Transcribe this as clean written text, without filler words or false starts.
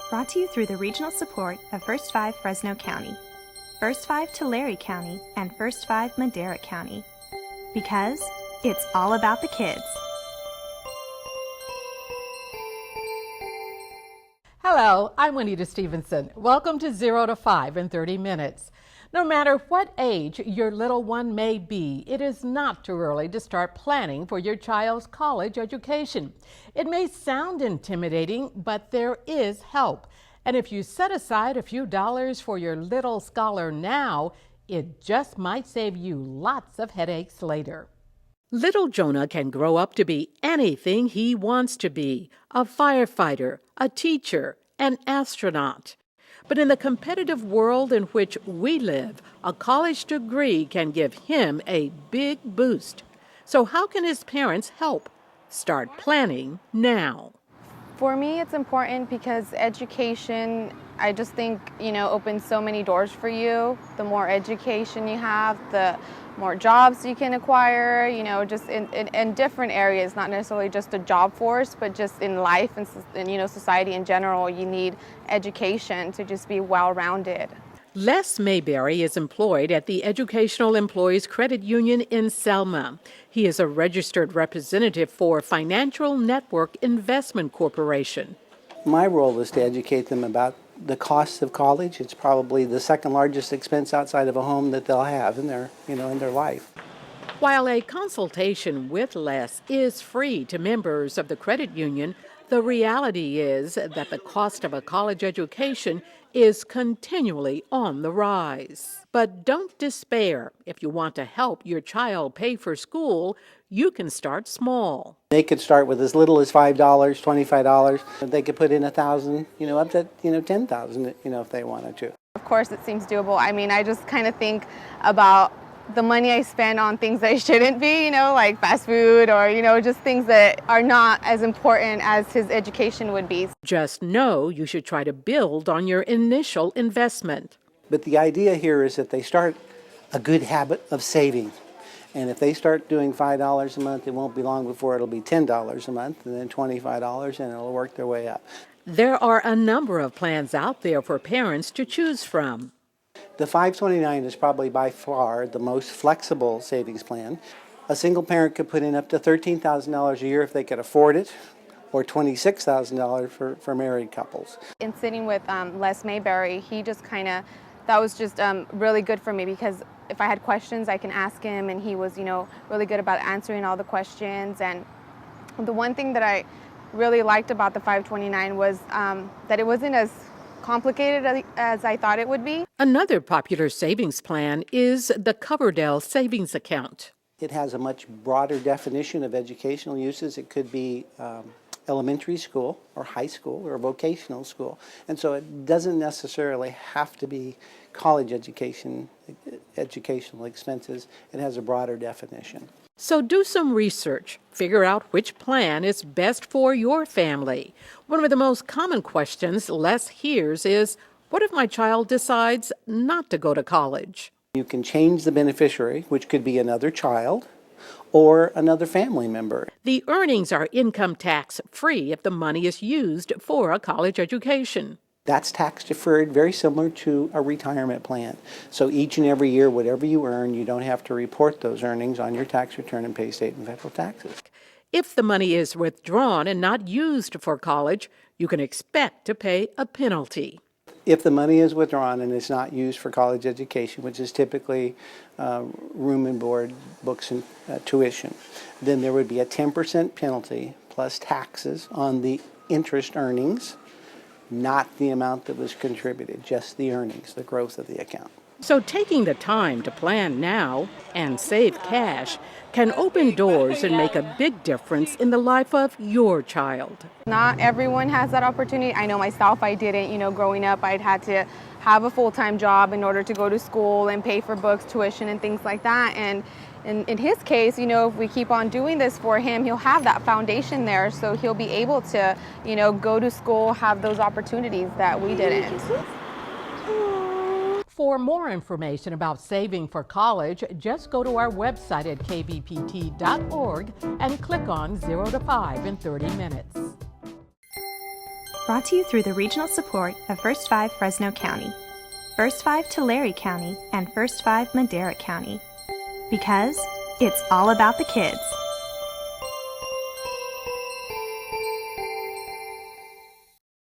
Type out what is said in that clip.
Brought to you through the regional support of First 5 Fresno County, First 5 Tulare County, and First 5 Madera County. Because it's all about the kids. Hello, I'm Juanita Stevenson. Welcome to 0 to 5 in 30 minutes. No matter what age your little one may be, it is not too early to start planning for your child's college education. It may sound intimidating, but there is help. And if you set aside a few dollars for your little scholar now, it just might save you lots of headaches later. Little Jonah can grow up to be anything he wants to be: a firefighter, a teacher, an astronaut. But in the competitive world in which we live, a college degree can give him a big boost. So how can his parents help? Start planning now. For me, it's important because education, I just think, opens so many doors for you. The more education you have, the more jobs you can acquire, just in different areas, not necessarily just a job force, but just in life and society in general. You need education to just be well-rounded. Les Mayberry is employed at the Educational Employees Credit Union in Selma. He is a registered representative for Financial Network Investment Corporation. My role is to educate them about the costs of college. It's probably the second largest expense outside of a home that they'll have in their life. While a consultation with Les is free to members of the credit union, the reality is that the cost of a college education is continually on the rise. But don't despair. If you want to help your child pay for school, you can start small. They could start with as little as $5, $25. They could put in $1,000, up to $10,000, if they wanted to. Of course, it seems doable. I just kind of think about the money I spend on things that shouldn't be, like fast food or, just things that are not as important as his education would be. Just know you should try to build on your initial investment. But the idea here is that they start a good habit of saving. And if they start doing $5 a month, it won't be long before it'll be $10 a month and then $25, and it'll work their way up. There are a number of plans out there for parents to choose from. The 529 is probably by far the most flexible savings plan. A single parent could put in up to $13,000 a year if they could afford it, or $26,000 for married couples. In sitting with Les Mayberry, he just that was just really good for me, because if I had questions, I can ask him, and he was, really good about answering all the questions. And the one thing that I really liked about the 529 was that it wasn't as complicated as I thought it would be. Another popular savings plan is the Coverdell Savings Account. It has a much broader definition of educational uses. It could be elementary school or high school or vocational school. And so it doesn't necessarily have to be college educational expenses. It has a broader definition. So do some research. Figure out which plan is best for your family. One of the most common questions Les hears is, what if my child decides not to go to college? You can change the beneficiary, which could be another child or another family member. The earnings are income tax free if the money is used for a college education. That's tax deferred, very similar to a retirement plan. So each and every year, whatever you earn, you don't have to report those earnings on your tax return and pay state and federal taxes. If the money is withdrawn and not used for college, you can expect to pay a penalty. If the money is withdrawn and is not used for college education, which is typically room and board, books, and tuition, then there would be a 10% penalty plus taxes on the interest earnings, not the amount that was contributed, just the earnings, the growth of the account. So taking the time to plan now and save cash can open doors and make a big difference in the life of your child. Not everyone has that opportunity. I know myself, I didn't. Growing up, I'd had to have a full-time job in order to go to school and pay for books, tuition, and things like that. And in his case, if we keep on doing this for him, he'll have that foundation there, so he'll be able to, go to school, have those opportunities that we didn't. For more information about saving for college, just go to our website at kbpt.org and click on 0 to 5 in 30 minutes. Brought to you through the regional support of First 5 Fresno County, First 5 Tulare County, and First 5 Madera County. Because it's all about the kids.